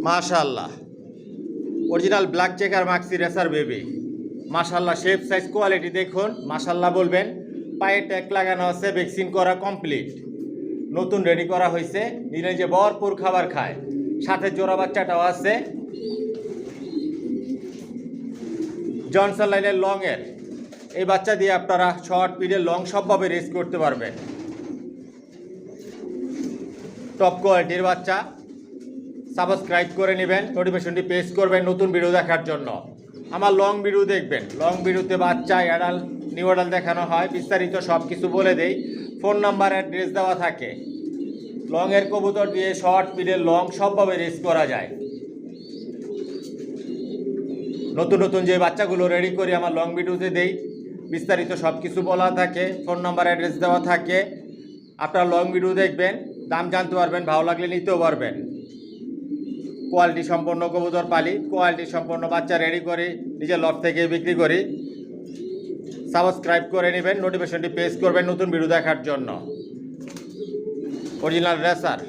মাশাআল্লাহ original black checker maxi racer baby. মাশাআল্লাহ shape size quality দেখুন, মাশাআল্লাহ বলবেন। পায়ে ট্যাগ লাগানো আছে, ভ্যাকসিন করা কমপ্লিট, নতুন রেডি করা হয়েছে। নিলে যে ভরপুর খাবার খায়, সাথে জোড়া বাচ্চাটাও আছে। জনসন লাইনের লং এর এই বাচ্চা দিয়ে আপনারা শর্ট পিরিয়ড লং সবভাবে রেস করতে পারবেন। টপ কোয়ালিটির বাচ্চা। সাবস্ক্রাইব করে নেবেন, নোটিফিকেশনটি প্রেস করবেন নতুন ভিডিও দেখার জন্য। আমার লং ভিডিও দেখবেন, লং ভিডিওতে বাচ্চা অ্যাডাল নিউ অ্যাডাল দেখানো হয়, বিস্তারিত সব কিছু বলে দেই। ফোন নাম্বার অ্যাড্রেস দেওয়া থাকে। লংয়ের কবুতর দিয়ে শর্ট পিরিয়ড লং সবভাবে রেস করা যায়। নতুন নতুন যে বাচ্চাগুলো রেডি করি আমার লং ভিডিওতে দেই, বিস্তারিত সব কিছু বলা থাকে, ফোন নাম্বার অ্যাড্রেস দেওয়া থাকে। আপনারা লং ভিডিও দেখবেন, দাম জানতে পারবেন, ভালো লাগলে নিতেও পারবেন। কোয়ালিটি সম্পন্ন কবুতর পালি, কোয়ালিটি সম্পন্ন বাচ্চা রেডি করি, নিজের লফট থেকে বিক্রি করি। সাবস্ক্রাইব করে নেবেন, নোটিফিকেশনটি প্রেস করবেন নতুন ভিডিও দেখার জন্য। Original racer.